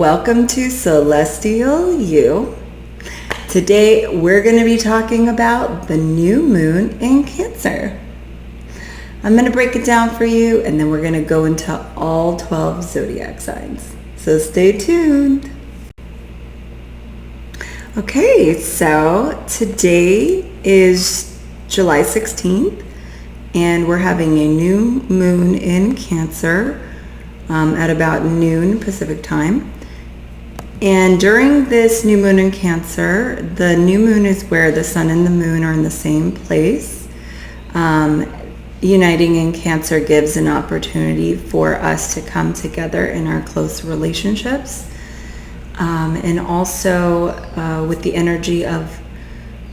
welcome to Celestial You. Today we're going to be talking about the new moon in Cancer. I'm going to break it down for you and then we're going to go into all 12 zodiac signs. So stay tuned. Okay, so today is July 16th and we're having a new moon in Cancer at about noon Pacific time. And during this new moon in Cancer, the new moon is where the sun and the moon are in the same place. Uniting in Cancer gives an opportunity for us to come together in our close relationships. And also with the energy of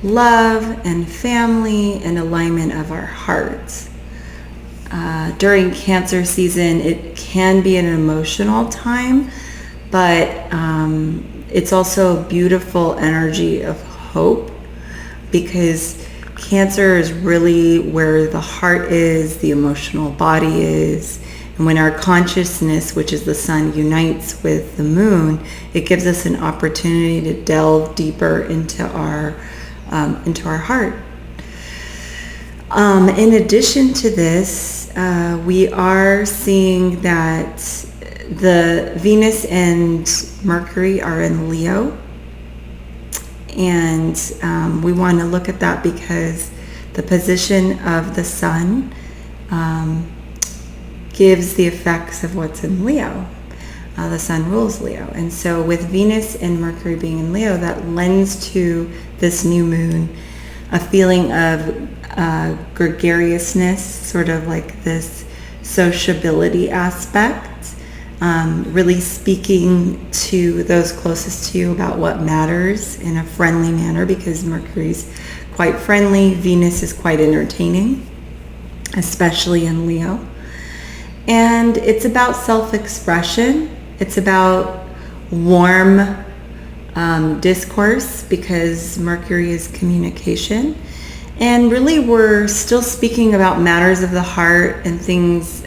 love and family and alignment of our hearts. During Cancer season, it can be an emotional time, but it's also a beautiful energy of hope, because Cancer is really where the heart is, the emotional body is, and when our consciousness, which is the sun, unites with the moon, it gives us an opportunity to delve deeper into our heart. In addition to this, we are seeing that the Venus and Mercury are in Leo, and we want to look at that because the position of the sun gives the effects of what's in Leo. The sun rules Leo, and so with Venus and Mercury being in Leo, that lends to this new moon a feeling of gregariousness, sort of like this sociability aspect, really speaking to those closest to you about what matters in a friendly manner, because Mercury's quite friendly, Venus is quite entertaining, especially in Leo. And it's about self-expression. It's about warm discourse, because Mercury is communication. And really we're still speaking about matters of the heart and things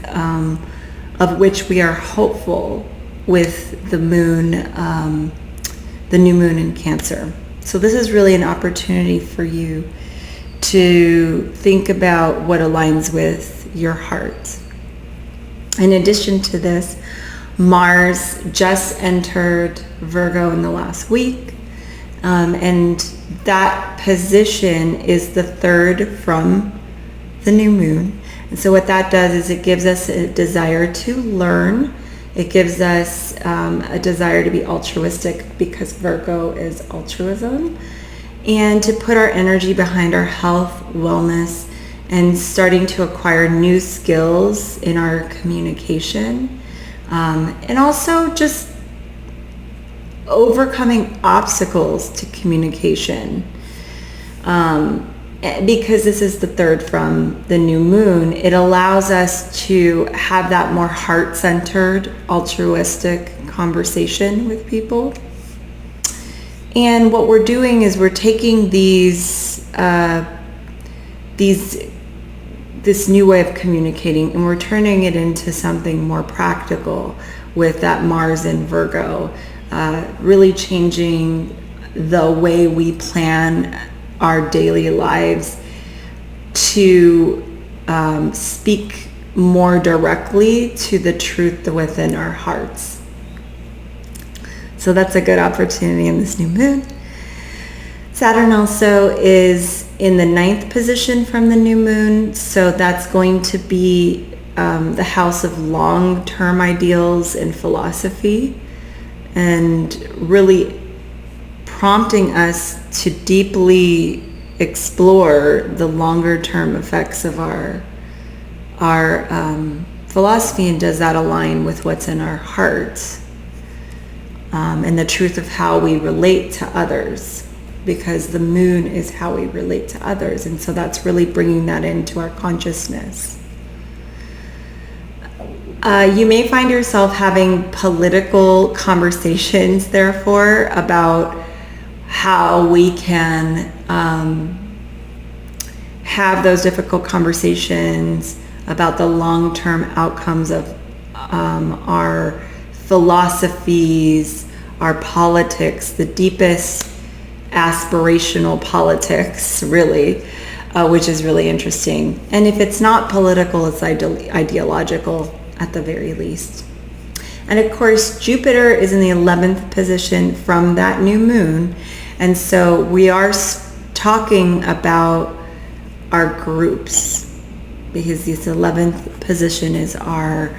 of which we are hopeful with the moon, the new moon in Cancer. So this is really an opportunity for you to think about what aligns with your heart. In addition to this, Mars just entered Virgo in the last week, and that position is the third from the new moon. And so what that does is it gives us a desire to learn. It gives us a desire to be altruistic, because Virgo is altruism, and to put our energy behind our health, wellness, and starting to acquire new skills in our communication. And also just overcoming obstacles to communication. Because this is the third from the new moon, it allows us to have that more heart-centered, altruistic conversation with people. And what we're doing is we're taking this new way of communicating, and we're turning it into something more practical with that Mars in Virgo, really changing the way we plan our daily lives to speak more directly to the truth within our hearts. So that's a good opportunity in this new moon. Saturn also is in the 9th position from the new moon, so that's going to be the house of long-term ideals and philosophy, and really prompting us to deeply explore the longer-term effects of our philosophy, and does that align with what's in our hearts, and the truth of how we relate to others, because the moon is how we relate to others, and so that's really bringing that into our consciousness. You may find yourself having political conversations, therefore, about how we can have those difficult conversations about the long-term outcomes of our philosophies, our politics, the deepest aspirational politics, really, which is really interesting. And if it's not political, it's ideological at the very least. And of course, Jupiter is in the 11th position from that new moon. And so we are talking about our groups, because this 11th position is our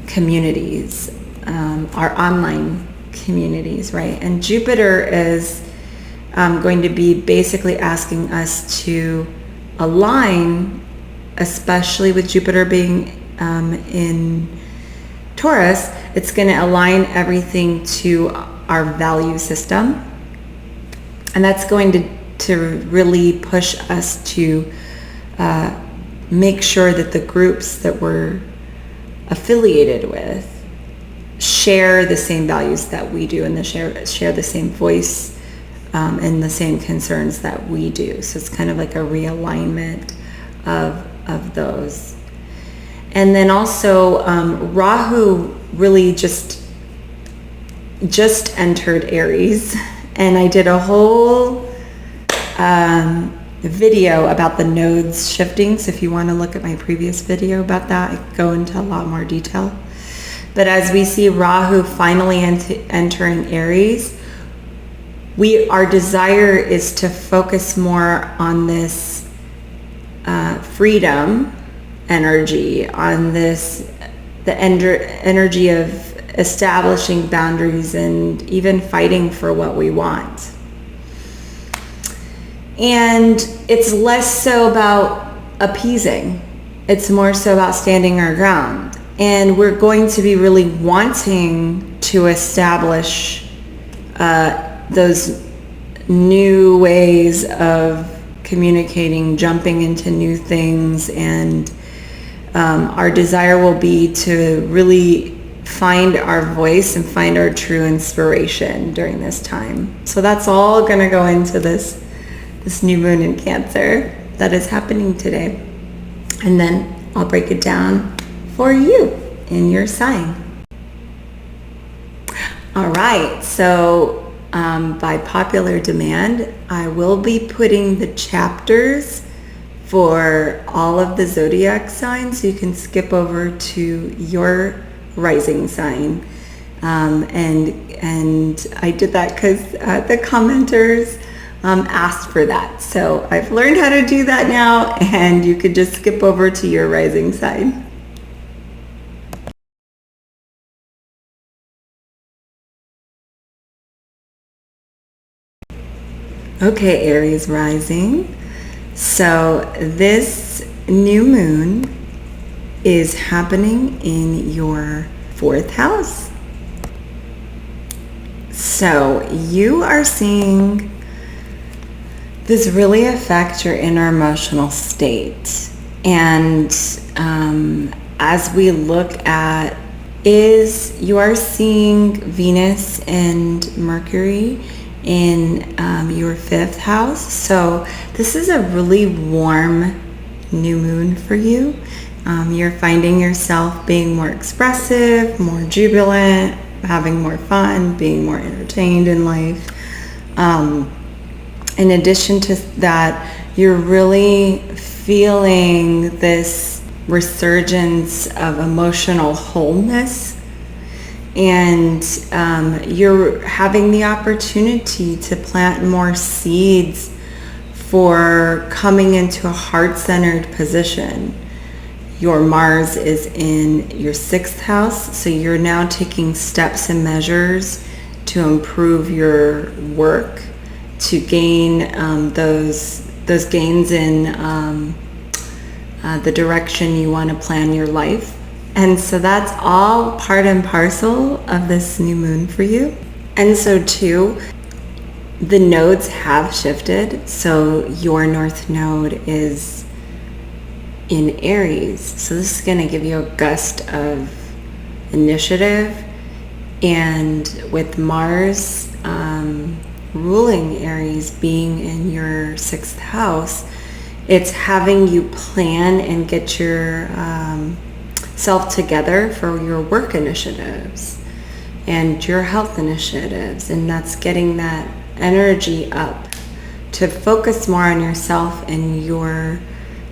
communities, our online communities, right? And Jupiter is going to be basically asking us to align, especially with Jupiter being in Taurus. It's going to align everything to our value system, and that's going to really push us to make sure that the groups that we're affiliated with share the same values that we do, and share the same voice and the same concerns that we do. So it's kind of like a realignment of those. And then also Rahu really just entered Aries, and I did a whole video about the nodes shifting. So if you want to look at my previous video about that, I go into a lot more detail. But as we see Rahu finally entering Aries, our desire is to focus more on this freedom energy, on the energy of establishing boundaries and even fighting for what we want. And it's less so about appeasing. It's more so about standing our ground. And we're going to be really wanting to establish those new ways of communicating, jumping into new things, and our desire will be to really find our voice and find our true inspiration during this time. So that's all going to go into this new moon in Cancer that is happening today. And then I'll break it down for you in your sign. All right, so by popular demand, I will be putting the chapters for all of the zodiac signs. You can skip over to your rising sign. And I did that because the commenters asked for that. So I've learned how to do that now, and you could just skip over to your rising sign. Okay, Aries Rising. So this new moon is happening in your 4th house. So you are seeing this really affect your inner emotional state. And as we look at you are seeing Venus and Mercury in your 5th house. So this is a really warm new moon for you. You're finding yourself being more expressive, more jubilant, having more fun, being more entertained in life. In addition to that, you're really feeling this resurgence of emotional wholeness, and you're having the opportunity to plant more seeds for coming into a heart-centered position. Your Mars is in your 6th house, so you're now taking steps and measures to improve your work, to gain those gains in the direction you want to plan your life. And so that's all part and parcel of this new moon for you. And so too, the nodes have shifted. So your North Node is in Aries. So this is going to give you a gust of initiative. And with Mars ruling Aries being in your 6th house, it's having you plan and get your self together for your work initiatives. and your health initiatives, and that's getting that energy up to focus more on yourself and your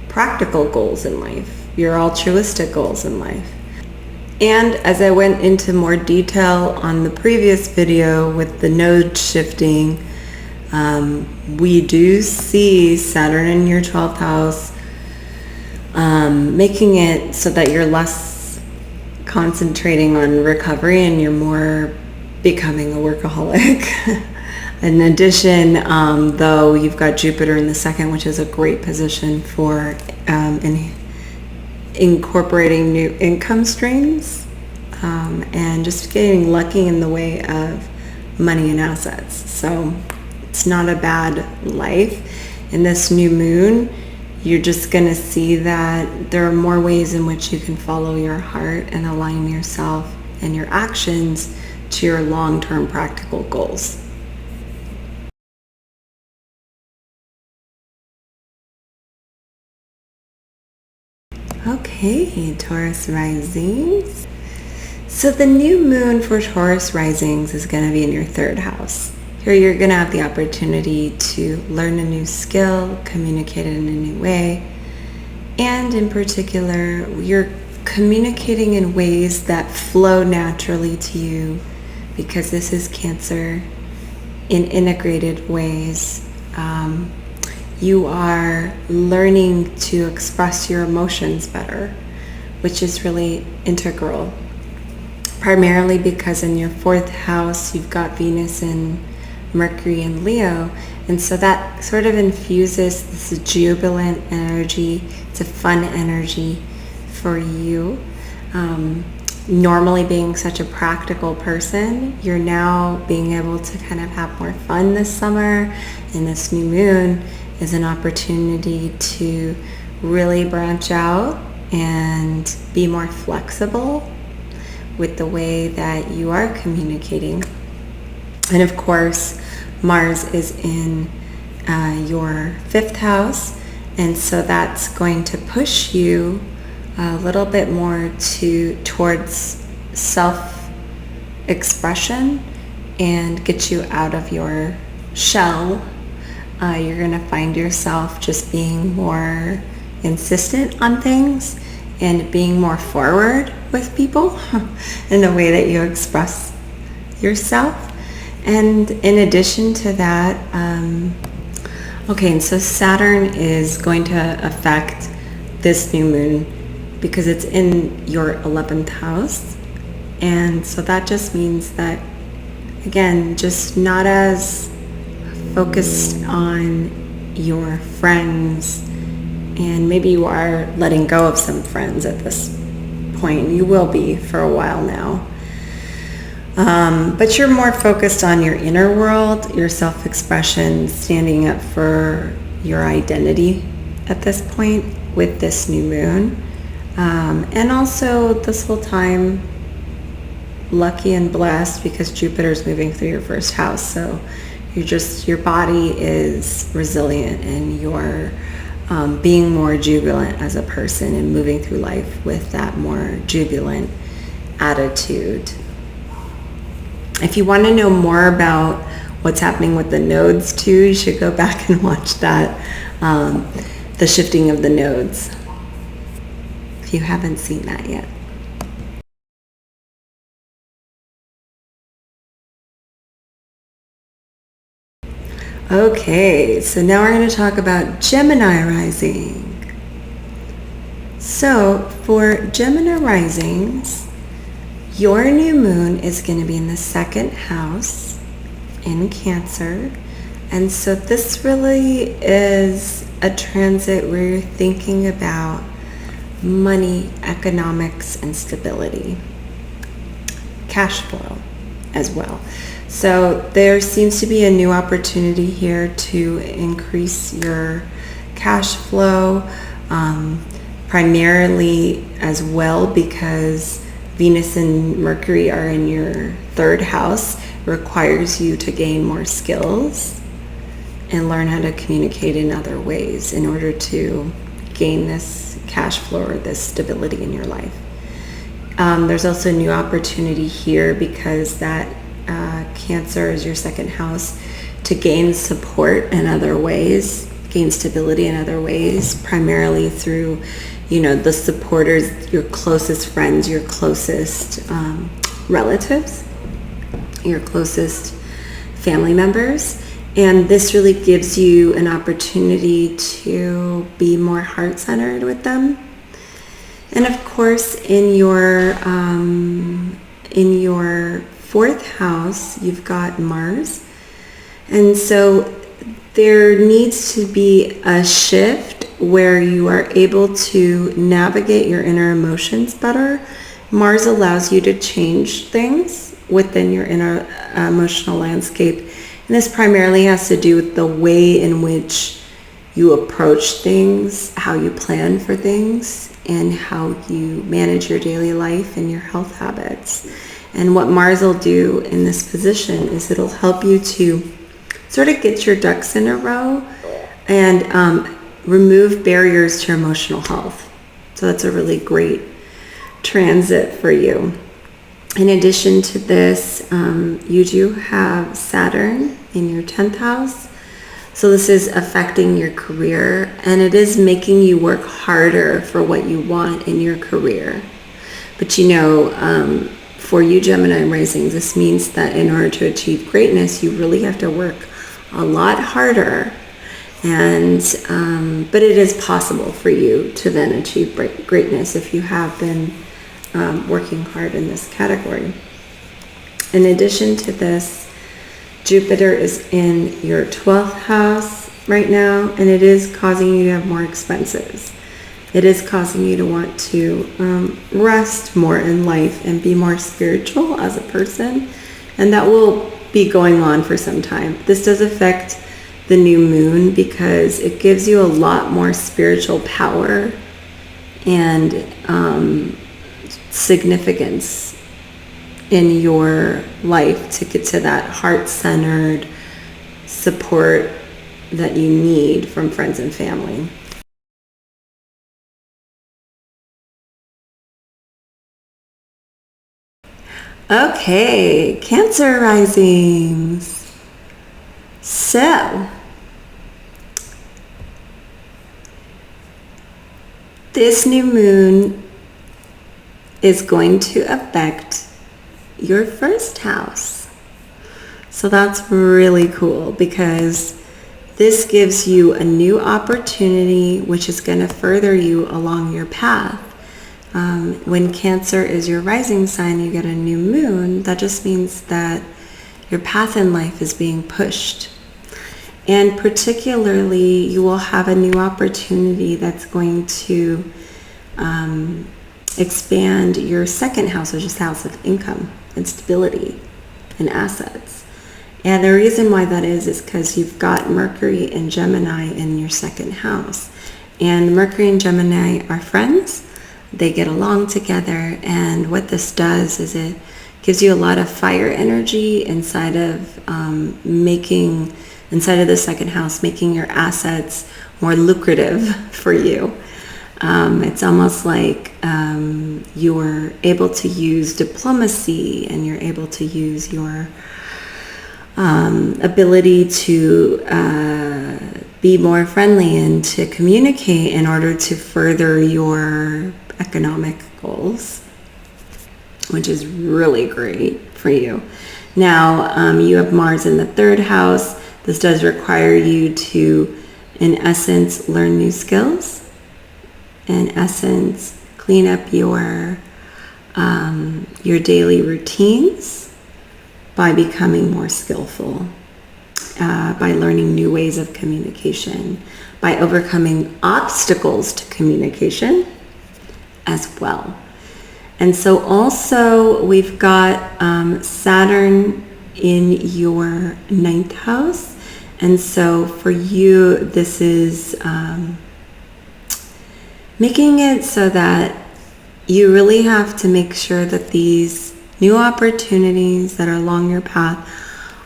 practical goals in life, your altruistic goals in life. And as I went into more detail on the previous video with the node shifting, we do see Saturn in your 12th house, making it so that you're less concentrating on recovery and you're more becoming a workaholic. In addition, though, you've got Jupiter in the second, which is a great position for incorporating new income streams and just getting lucky in the way of money and assets. So it's not a bad life. In this new moon, you're just going to see that there are more ways in which you can follow your heart and align yourself and your actions to your long-term practical goals. Okay, Taurus Risings. So the new moon for Taurus Risings is going to be in your third house. Here you're going to have the opportunity to learn a new skill, communicate it in a new way, and in particular, you're communicating in ways that flow naturally to you because this is Cancer in integrated ways. You are learning to express your emotions better, which is really integral. Primarily because in your fourth house, you've got Venus and Mercury and Leo. And so that sort of infuses this jubilant energy. It's a fun energy for you. Normally being such a practical person, you're now being able to kind of have more fun this summer. And this new moon is an opportunity to really branch out and be more flexible with the way that you are communicating. And of course, Mars is in your fifth house, and so that's going to push you a little bit more towards self-expression and get you out of your shell. You're going to find yourself just being more insistent on things and being more forward with people in the way that you express yourself. And in addition to that, and so Saturn is going to affect this new moon because it's in your 11th house. And so that just means that, again, just not as focused on your friends, and maybe you are letting go of some friends at this point. You will be for a while now. But you're more focused on your inner world, your self-expression, standing up for your identity at this point with this new moon. And also this whole time, lucky and blessed because Jupiter's moving through your first house. So your body is resilient and you're being more jubilant as a person and moving through life with that more jubilant attitude. If you want to know more about what's happening with the nodes too, you should go back and watch that, the shifting of the nodes, if you haven't seen that yet. Okay, so now we're going to talk about Gemini Rising. So for Gemini Risings, your new moon is going to be in the second house in Cancer. And so this really is a transit where you're thinking about money, economics, and stability. Cash flow as well. So there seems to be a new opportunity here to increase your cash flow, primarily as well because Venus and Mercury are in your third house. It requires you to gain more skills and learn how to communicate in other ways in order to gain this cash flow or this stability in your life. There's also a new opportunity here because that Cancer is your second house, to gain support in other ways, gain stability in other ways, primarily through, the supporters, your closest friends, your closest relatives, your closest family members. And this really gives you an opportunity to be more heart-centered with them. And of course, in your fourth house, you've got Mars. And so there needs to be a shift where you are able to navigate your inner emotions better. Mars allows you to change things within your inner emotional landscape. And this primarily has to do with the way in which you approach things, how you plan for things, and how you manage your daily life and your health habits. And what Mars will do in this position is it'll help you to sort of get your ducks in a row and remove barriers to your emotional health. So that's a really great transit for you. In addition to this, you do have Saturn in your 10th house. So this is affecting your career, and it is making you work harder for what you want in your career. But for you Gemini Rising, this means that in order to achieve greatness, you really have to work a lot harder. And but it is possible for you to then achieve greatness if you have been working hard in this category. In addition to this, Jupiter is in your 12th house right now, and it is causing you to have more expenses. It is causing you to want to rest more in life and be more spiritual as a person, and that will be going on for some time. This does affect the new moon because it gives you a lot more spiritual power and significance in your life to get to that heart-centered support that you need from friends and family. Okay, Cancer risings. So, this new moon is going to affect your first house. So that's really cool because this gives you a new opportunity which is going to further you along your path. When Cancer is your rising sign, you get a new moon. That just means that your path in life is being pushed. And particularly, you will have a new opportunity that's going to expand your second house, which is house of income and stability and assets. And the reason why that is because you've got Mercury and Gemini in your second house. And Mercury and Gemini are friends. They get along together, and what this does is it gives you a lot of fire energy inside of the second house, making your assets more lucrative for you. It's almost like you're able to use diplomacy, and you're able to use your ability to be more friendly and to communicate in order to further your economic goals, which is really great for you. Now, you have Mars in the third house. This does require you to, in essence, learn new skills. In essence, clean up your daily routines by becoming more skillful, by learning new ways of communication, by overcoming obstacles to communication as well. And so also we've got Saturn in your 9th house. And so for you, this is making it so that you really have to make sure that these new opportunities that are along your path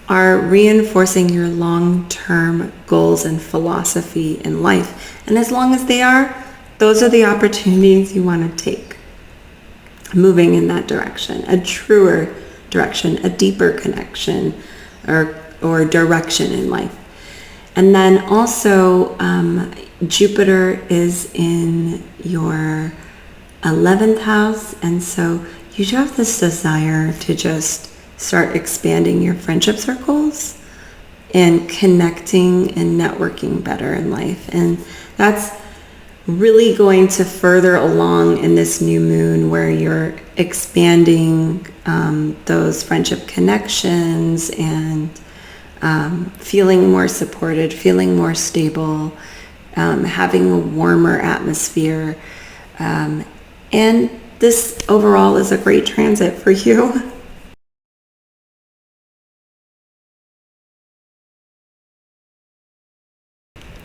are reinforcing your long-term goals and philosophy in life. And as long as they are, those are the opportunities you want to take. moving in that direction, a truer direction, a deeper connection or direction in life. And then also Jupiter is in your 11th house, and so you do have this desire to just start expanding your friendship circles and connecting and networking better in life. And that's really going to further along in this new moon, where you're expanding those friendship connections and feeling more supported, feeling more stable, having a warmer atmosphere. And this overall is a great transit for you.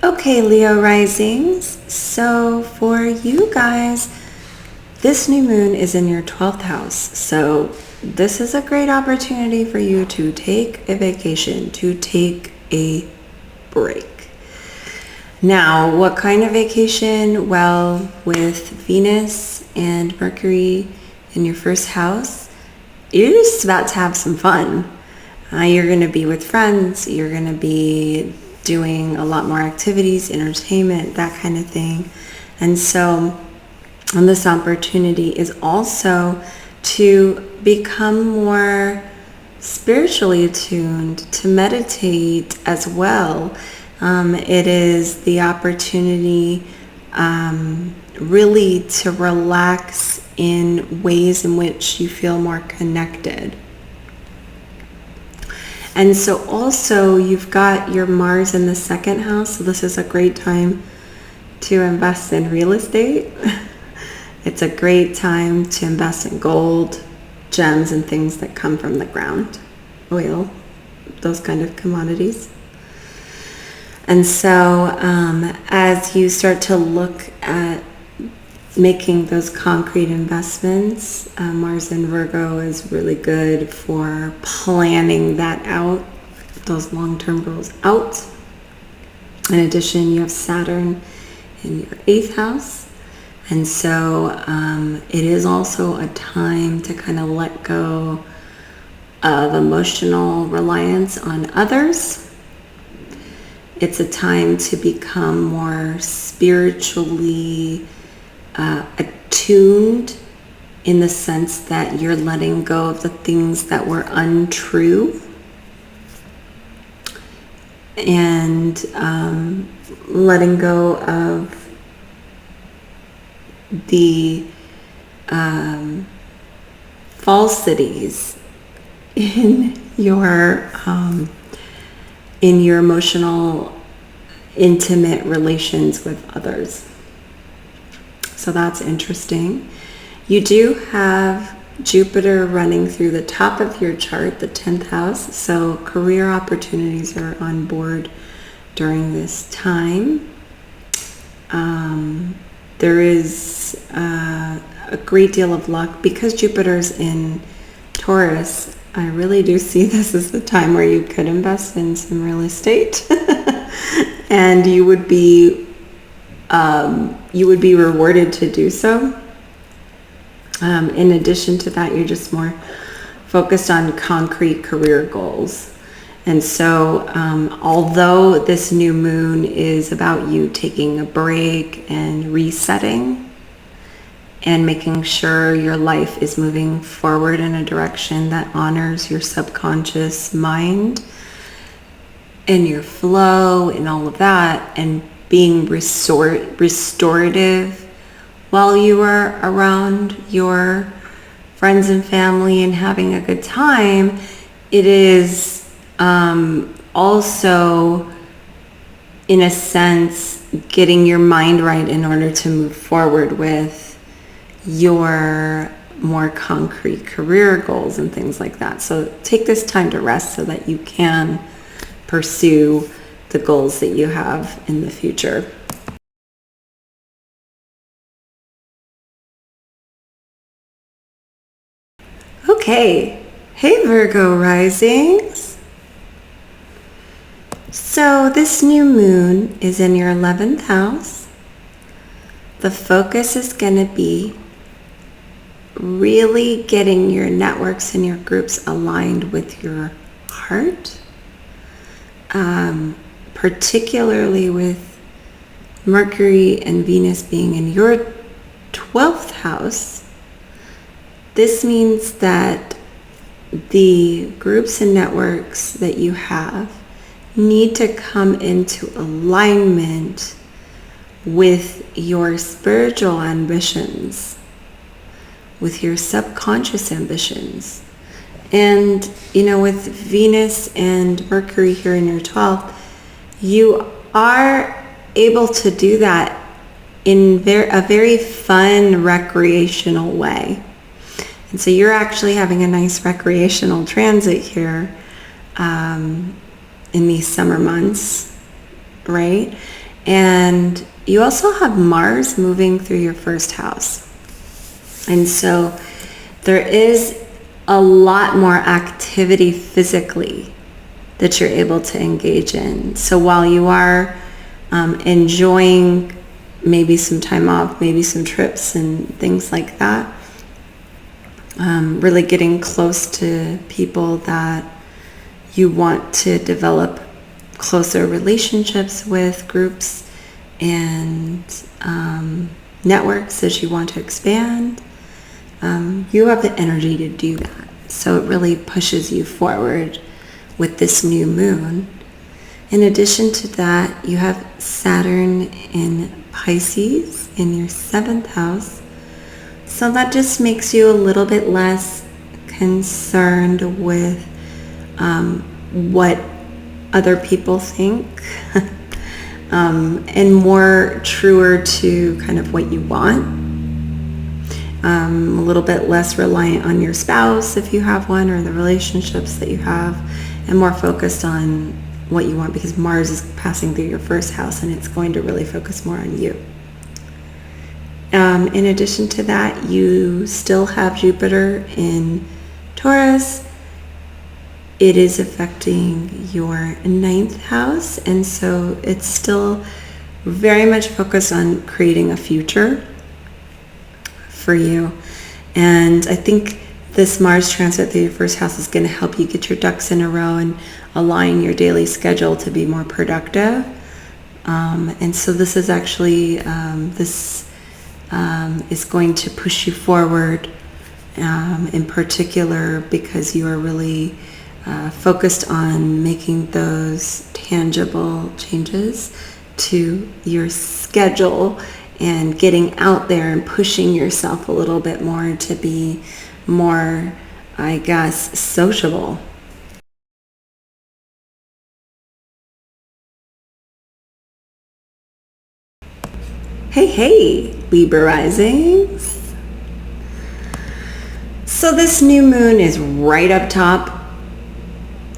Okay, Leo risings. So for you guys, this new moon is in your 12th house. So this is a great opportunity for you to take a vacation, to take a break. Now, what kind of vacation? Well, with Venus and Mercury in your first house, you're just about to have some fun. You're going to be with friends. You're going to be doing a lot more activities, entertainment, that kind of thing. And so this opportunity is also to become more spiritually attuned, to meditate as well. It is the opportunity really to relax in ways in which you feel more connected. And so also you've got your Mars in the second house. So this is a great time to invest in real estate. It's a great time to invest in gold, gems, and things that come from the ground, oil, those kind of commodities. And so as you start to look at making those concrete investments, Mars in Virgo is really good for planning that out, those long-term goals out. In addition, you have Saturn in your 8th house. And so it is also a time to kind of let go of emotional reliance on others. It's a time to become more spiritually attuned, in the sense that you're letting go of the things that were untrue and letting go of the falsities in your emotional, intimate relations with others. So that's interesting. You do have Jupiter running through the top of your chart, the 10th house. So career opportunities are on board during this time. There is a great deal of luck because Jupiter's in Taurus. I really do see this as the time where you could invest in some real estate and you would be rewarded to do so. In addition to that, you're just more focused on concrete career goals. And so although this new moon is about you taking a break and resetting and making sure your life is moving forward in a direction that honors your subconscious mind and your flow and all of that, and being restorative while you are around your friends and family and having a good time, it is also, in a sense, getting your mind right in order to move forward with your more concrete career goals and things like that. So take this time to rest so that you can pursue the goals that you have in the future. Okay, hey Virgo risings. So this new moon is in your 11th house. The focus is going to be really getting your networks and your groups aligned with your heart, particularly with Mercury and Venus being in your 12th house. This means that the groups and networks that you have need to come into alignment with your spiritual ambitions, with your subconscious ambitions. And, with Venus and Mercury here in your 12th, you are able to do that in a very fun, recreational way. And so you're actually having a nice recreational transit here in these summer months, right? And you also have Mars moving through your first house. And so there is a lot more activity physically that you're able to engage in. So while you are enjoying maybe some time off, maybe some trips and things like that, really getting close to people that you want to develop closer relationships with, groups and networks as you want to expand, you have the energy to do that. So it really pushes you forward with this new moon. In addition to that, you have Saturn in Pisces in your 7th house. So that just makes you a little bit less concerned with what other people think and more truer to kind of what you want. A little bit less reliant on your spouse if you have one, or the relationships that you have, and more focused on what you want, because Mars is passing through your first house and it's going to really focus more on you. In addition to that, you still have Jupiter in Taurus. It is affecting your 9th house, and so it's still very much focused on creating a future for you. And I think this Mars transit through your first house is going to help you get your ducks in a row and align your daily schedule to be more productive. And so this is actually, is going to push you forward in particular, because you are really focused on making those tangible changes to your schedule and getting out there and pushing yourself a little bit more to be more, I guess, sociable. Hey, Libra Risings. So this new moon is right up top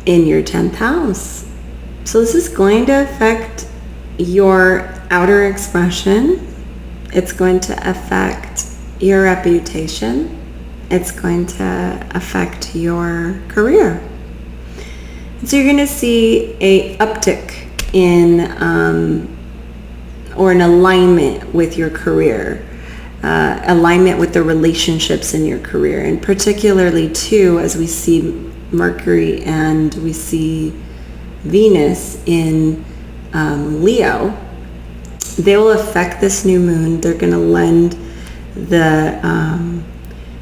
in your 10th house. So this is going to affect your outer expression. It's going to affect your reputation. It's going to affect your career. So you're going to see a uptick in or an alignment with your career, alignment with the relationships in your career, and particularly too, as we see Mercury and we see Venus in Leo, they will affect this new moon. They're going to lend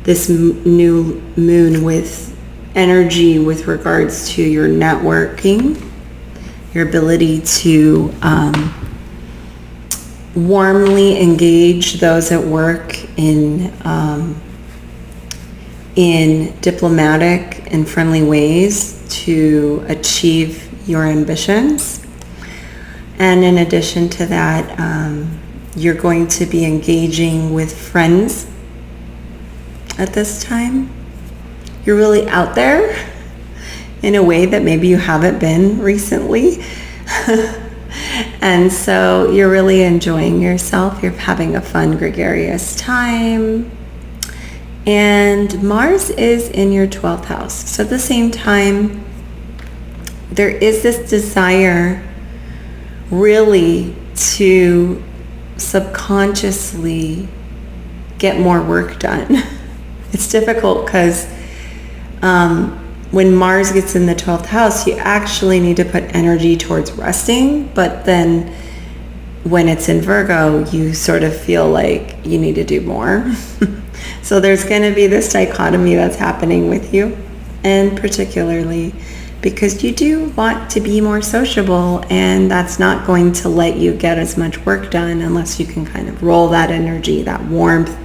this new moon with energy with regards to your networking, your ability to warmly engage those at work in diplomatic and friendly ways to achieve your ambitions. And in addition to that, you're going to be engaging with friends at this time. You're really out there in a way that maybe you haven't been recently. And so you're really enjoying yourself. You're having a fun, gregarious time. And Mars is in your 12th house. So at the same time, there is this desire really to subconsciously get more work done. It's difficult because when Mars gets in the 12th house, you actually need to put energy towards resting, but then when it's in Virgo, you sort of feel like you need to do more. So there's going to be this dichotomy that's happening with you, and particularly because you do want to be more sociable, and that's not going to let you get as much work done unless you can kind of roll that energy, that warmth,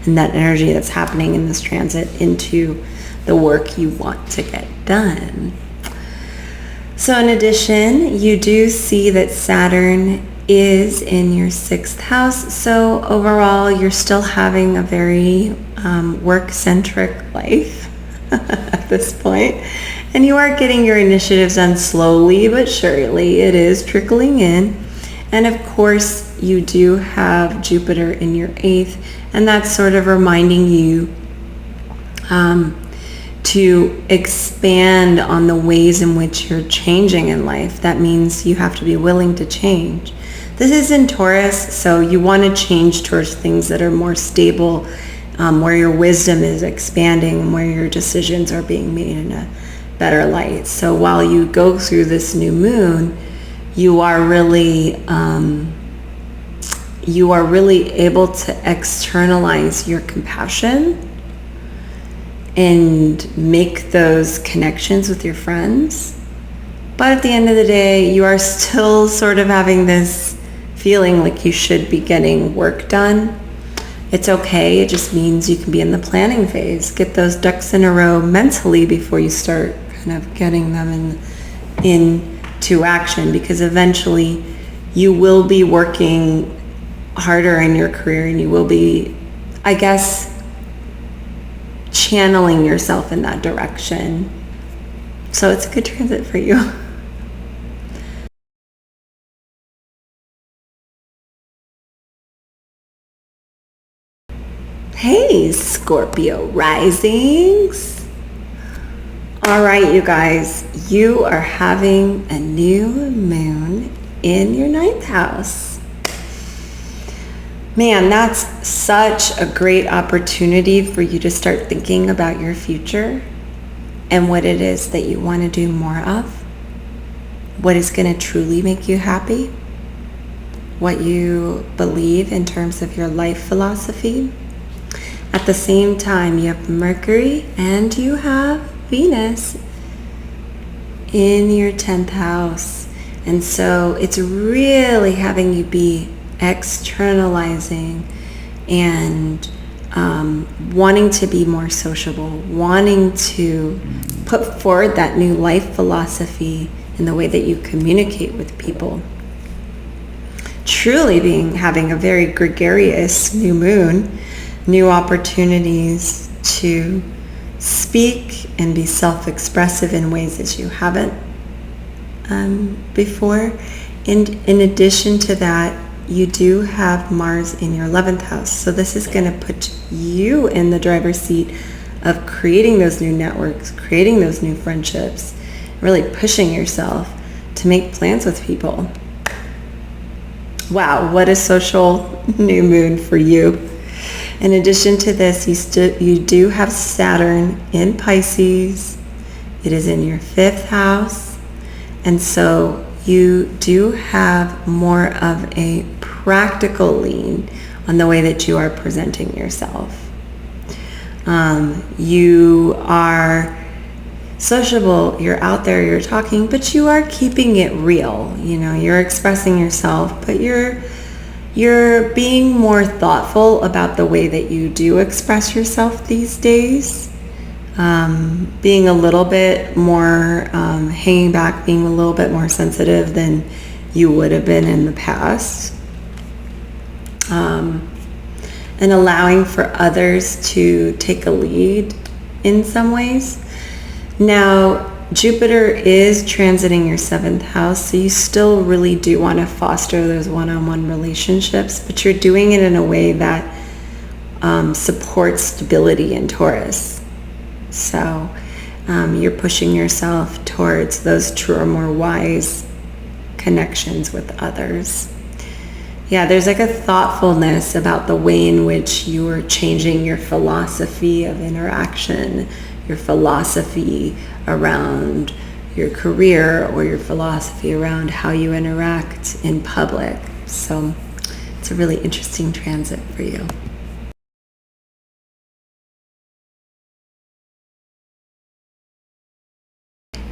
and that energy that's happening in this transit into the work you want to get done. So in addition, you do see that Saturn is in your 6th house. So overall, you're still having a very work-centric life at this point. And you are getting your initiatives done slowly but surely. It is trickling in. And of course, you do have Jupiter in your 8th, and that's sort of reminding you to expand on the ways in which you're changing in life. That means you have to be willing to change. This is in Taurus, so you want to change towards things that are more stable, where your wisdom is expanding and where your decisions are being made in a better light. So while you go through this new moon, you are really able to externalize your compassion and make those connections with your friends. But at the end of the day, you are still sort of having this feeling like you should be getting work done. It's okay. It just means you can be in the planning phase. Get those ducks in a row mentally before you start kind of getting them into action, because eventually you will be working harder in your career, and you will be, I guess, channeling yourself in that direction. So it's a good transit for you. Hey, Scorpio Risings. All right, you guys, you are having a new moon in your 9th house. Man, that's such a great opportunity for you to start thinking about your future and what it is that you want to do more of, what is going to truly make you happy, what you believe in terms of your life philosophy. At the same time, you have Mercury and you have Venus in your 10th house. And so it's really having you be externalizing and wanting to be more sociable, wanting to put forward that new life philosophy in the way that you communicate with people. Truly having a very gregarious new moon, new opportunities to speak and be self-expressive in ways that you haven't before. And in addition to that, you do have Mars in your 11th house. So this is going to put you in the driver's seat of creating those new networks, creating those new friendships, really pushing yourself to make plans with people. Wow, what a social new moon for you. In addition to this, you do have Saturn in Pisces. It is in your 5th house. And so you do have more of a practical lean on the way that you are presenting yourself. You are sociable, you're out there, you're talking, but you are keeping it real. You know, you're expressing yourself, but you're being more thoughtful about the way that you do express yourself these days. Being a little bit more hanging back, being a little bit more sensitive than you would have been in the past. And allowing for others to take a lead in some ways. Now, Jupiter is transiting your 7th house, so you still really do want to foster those one-on-one relationships, but you're doing it in a way that supports stability in Taurus. So you're pushing yourself towards those truer, more wise connections with others. Yeah, there's like a thoughtfulness about the way in which you are changing your philosophy of interaction, your philosophy around your career, or your philosophy around how you interact in public. So it's a really interesting transit for you.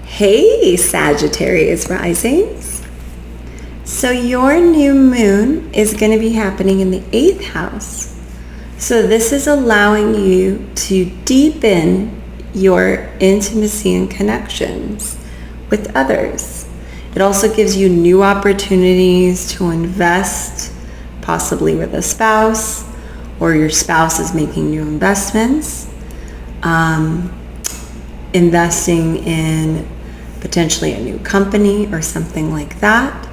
Hey, Sagittarius Risings. So your new moon is going to be happening in the 8th house. So this is allowing you to deepen your intimacy and connections with others. It also gives you new opportunities to invest, possibly with a spouse, or your spouse is making new investments, investing in potentially a new company or something like that.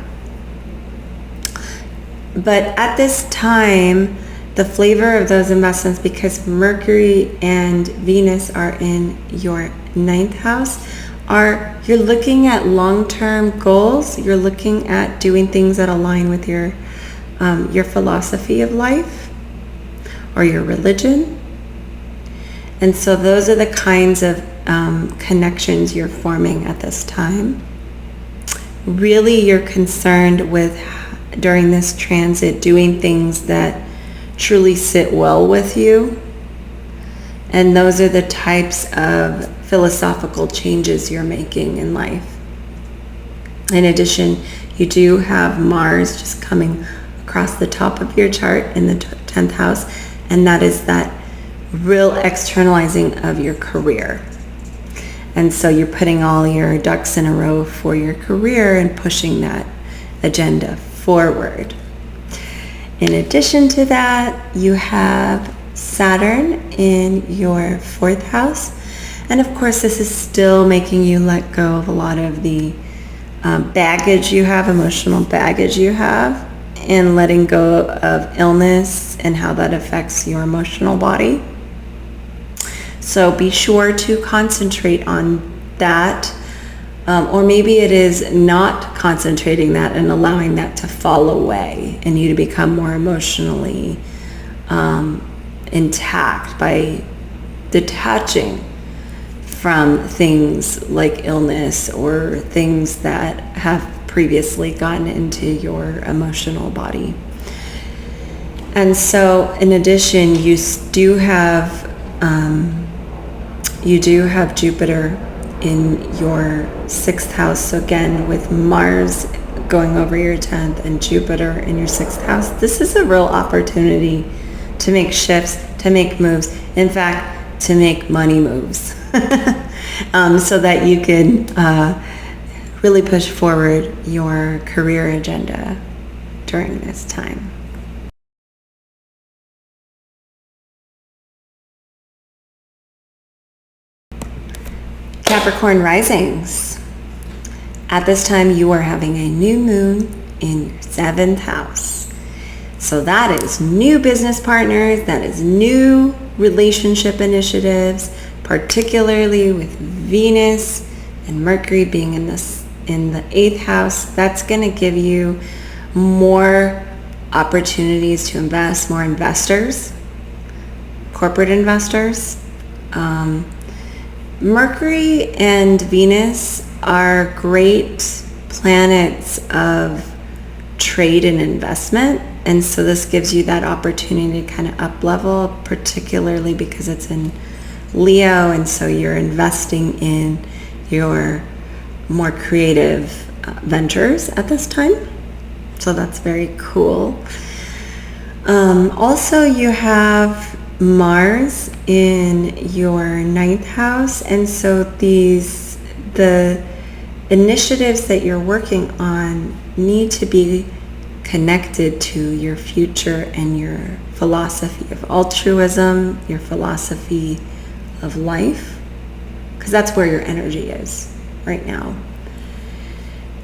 But at this time, the flavor of those investments, because Mercury and Venus are in your 9th house, you're looking at long-term goals. You're looking at doing things that align with your philosophy of life or your religion. And so those are the kinds of connections you're forming at this time. Really, you're concerned with, during this transit, doing things that truly sit well with you. And those are the types of philosophical changes you're making in life. In addition, you do have Mars just coming across the top of your chart in the 10th house, and that is that real externalizing of your career. And so you're putting all your ducks in a row for your career and pushing that agenda forward. In addition to that, you have Saturn in your 4th house. And of course, this is still making you let go of a lot of the baggage you have, emotional baggage you have, and letting go of illness and how that affects your emotional body. So be sure to concentrate on that. Or maybe it is not concentrating that and allowing that to fall away and you to become more emotionally intact by detaching from things like illness or things that have previously gotten into your emotional body. And so in addition, you do have Jupiter in your 6th house. So again, with Mars going over your 10th and Jupiter in your 6th house, this is a real opportunity to make shifts, to make moves. In fact, to make money moves. So that you can really push forward your career agenda during this time. Capricorn Risings. At this time, you are having a new moon in your 7th house. So that is new business partners, that is new relationship initiatives, particularly with Venus and Mercury being in the 8th house. That's going to give you more opportunities to invest, more investors, corporate investors. Mercury and Venus are great planets of trade and investment, and so this gives you that opportunity to kind of up level, particularly because it's in Leo, and so you're investing in your more creative ventures at this time. So that's very cool. Also, you have Mars in your 9th house, and so the initiatives that you're working on need to be connected to your future and your philosophy of altruism, your philosophy of life, because that's where your energy is right now.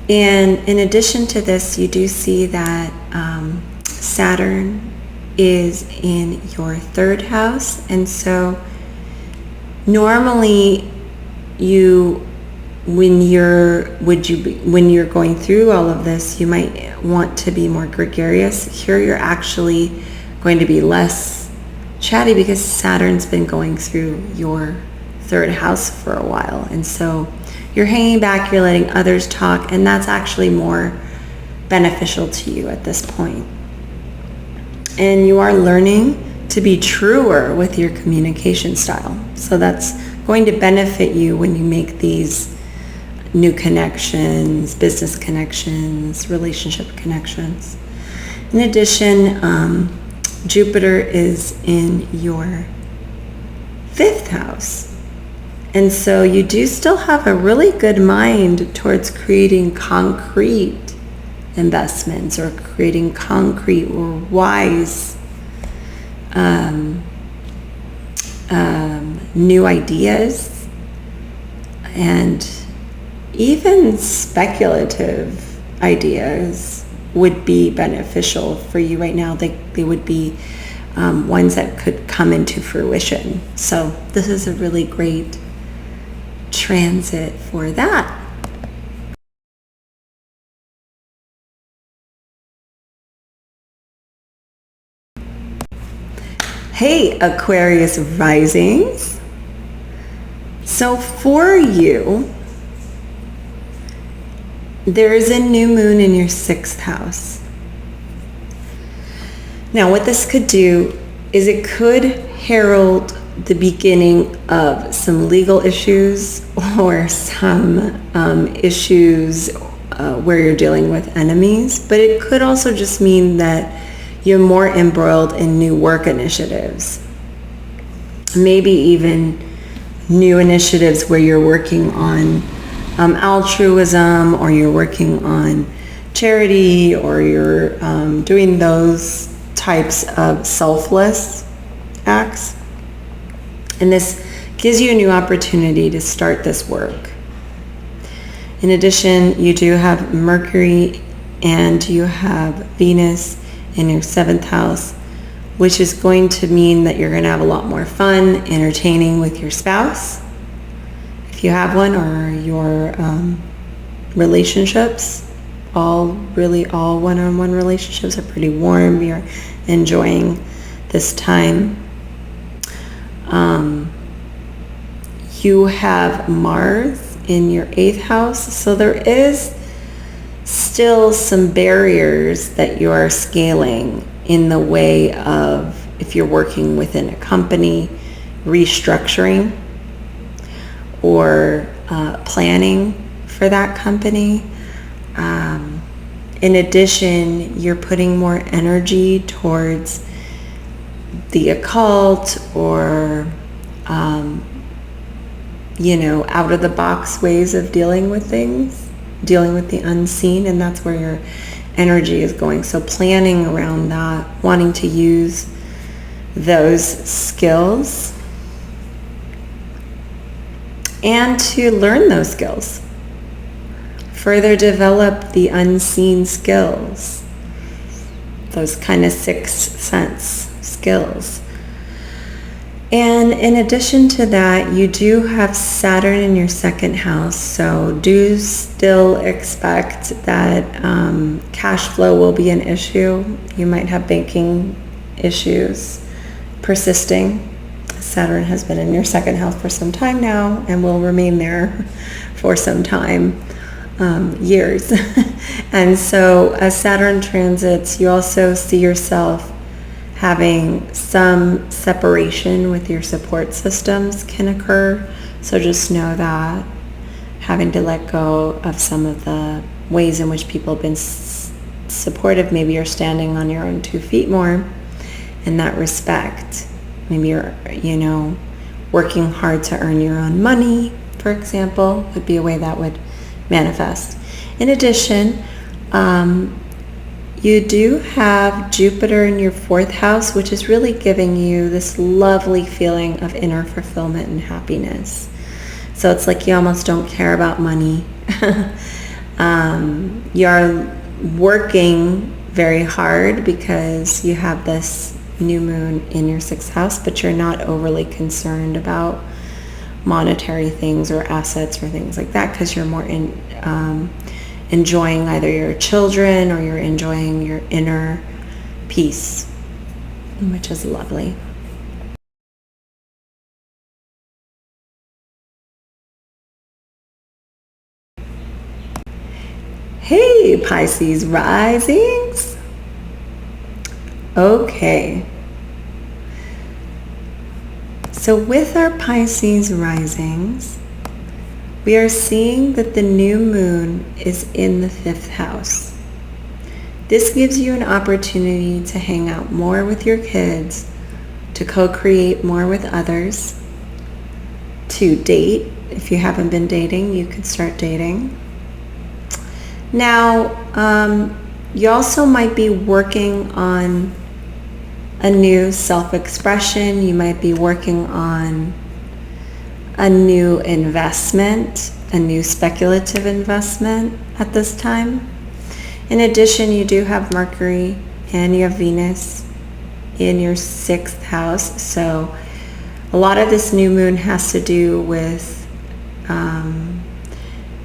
And in addition to this, you do see that Saturn is in your 3rd house, and so normally when you're going through all of this, you might want to be more gregarious. Here you're actually going to be less chatty because Saturn's been going through your third house for a while. And so you're hanging back, you're letting others talk, and that's actually more beneficial to you at this point. And you are learning to be truer with your communication style. So that's going to benefit you when you make these new connections, business connections, relationship connections. In addition, Jupiter is in your 5th house. And so you do still have a really good mind towards creating concrete investments or creating concrete or wise new ideas, and even speculative ideas would be beneficial for you right now. They would be ones that could come into fruition. So this is a really great transit for that. Hey, Aquarius Risings. So for you, there is a new moon in your 6th house. Now, what this could do is it could herald the beginning of some legal issues or some issues where you're dealing with enemies, but it could also just mean that you're more embroiled in new work initiatives. Maybe even new initiatives where you're working on altruism, or you're working on charity, or you're doing those types of selfless acts. And this gives you a new opportunity to start this work. In addition, you do have Mercury and you have Venus in your 7th house, which is going to mean that you're going to have a lot more fun entertaining with your spouse, if you have one, or your relationships. All one-on-one relationships are pretty warm. You're enjoying this time. You have Mars in your 8th house, so there is still some barriers that you are scaling in the way of, if you're working within a company, restructuring or planning for that company. In addition, you're putting more energy towards the occult or out of the box ways of dealing with things, dealing with the unseen, and that's where your energy is going. So planning around that, wanting to use those skills and to learn those skills, further develop the unseen skills, those kind of sixth sense skills. And in addition to that, you do have Saturn in your 2nd house, so do still expect that cash flow will be an issue. You might have banking issues persisting. Saturn has been in your 2nd house for some time now and will remain there for some time, years. And so as Saturn transits, you also see yourself having some separation with your support systems can occur. So just know that having to let go of some of the ways in which people have been supportive, maybe you're standing on your own 2 feet more in that respect. Maybe you're, working hard to earn your own money, for example, would be a way that would manifest. In addition, you do have Jupiter in your 4th house, which is really giving you this lovely feeling of inner fulfillment and happiness. So it's like you almost don't care about money. You're working very hard because you have this new moon in your 6th house, but you're not overly concerned about monetary things or assets or things like that because you're more enjoying either your children or you're enjoying your inner peace, which is lovely. Hey, Pisces Risings. Okay. So with our Pisces Risings, we are seeing that the new moon is in the 5th house. This gives you an opportunity to hang out more with your kids, to co-create more with others, to date. If you haven't been dating, you could start dating. Now, you also might be working on a new self-expression. You might be working on a new investment, a new speculative investment at this time. In addition, you do have Mercury and you have Venus in your 6th house. So a lot of this new moon has to do with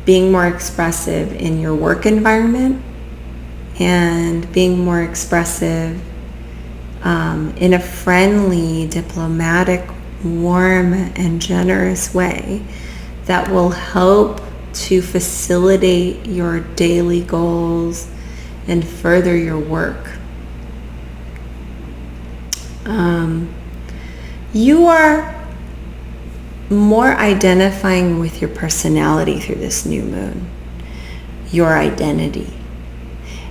being more expressive in your work environment and being more expressive in a friendly, diplomatic, warm, and generous way that will help to facilitate your daily goals and further your work. You are more identifying with your personality through this new moon, your identity.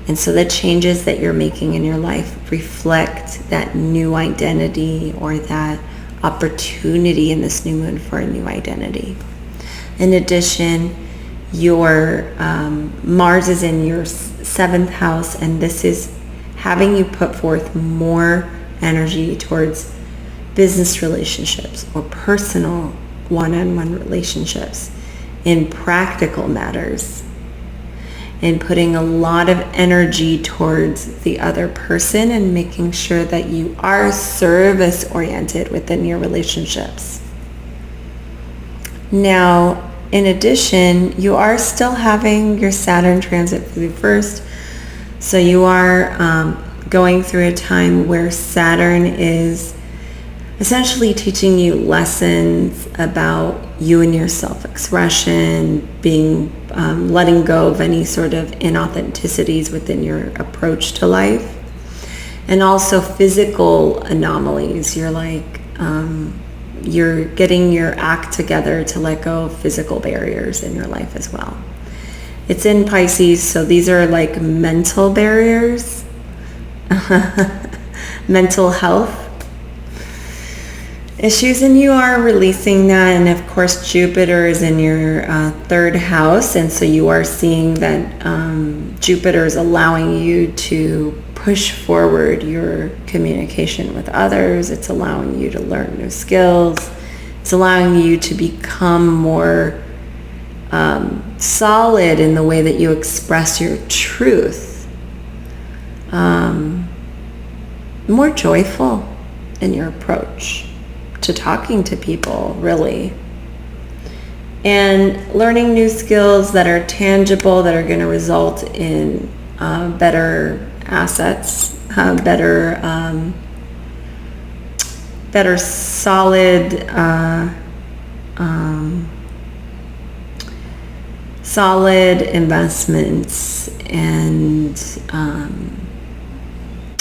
And so the changes that you're making in your life reflect that new identity or that opportunity in this new moon for a new identity. In addition, your Mars is in your 7th house, and this is having you put forth more energy towards business relationships or personal one-on-one relationships in practical matters, and putting a lot of energy towards the other person and making sure that you are service-oriented within your relationships. Now, in addition, you are still having your Saturn transit through the 1st, so you are going through a time where Saturn is essentially teaching you lessons about you and your self-expression, being letting go of any sort of inauthenticities within your approach to life, and also physical anomalies. You're like you're getting your act together to let go of physical barriers in your life as well. It's in Pisces, so these are like mental barriers, mental health issues, and you are releasing that. And of course, Jupiter is in your 3rd house, and so you are seeing that Jupiter is allowing you to push forward your communication with others. It's allowing you to learn new skills. It's allowing you to become more solid in the way that you express your truth, more joyful in your approach to talking to people, really, and learning new skills that are tangible, that are going to result in better assets, better solid solid investments. And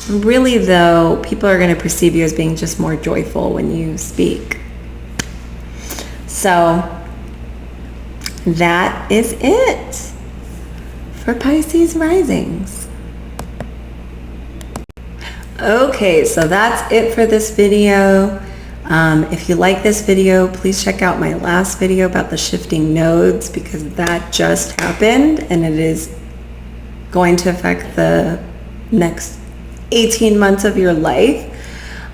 really, though, people are going to perceive you as being just more joyful when you speak. So that is it for Pisces Risings. Okay, so that's it for this video. If you like this video, please check out my last video about the shifting nodes, because that just happened and it is going to affect the next 18 months of your life.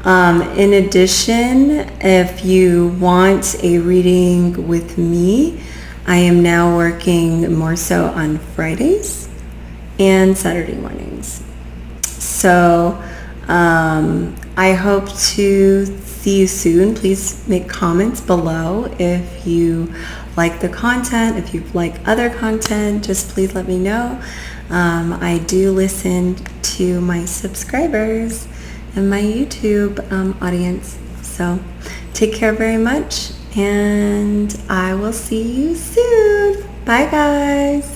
In addition, if you want a reading with me, I am now working more so on Fridays and Saturday mornings. So I hope to see you soon. Please make comments below if you like the content. If you like other content, just please let me know. I do listen to my subscribers and my YouTube audience. So take care very much, and I will see you soon. Bye, guys.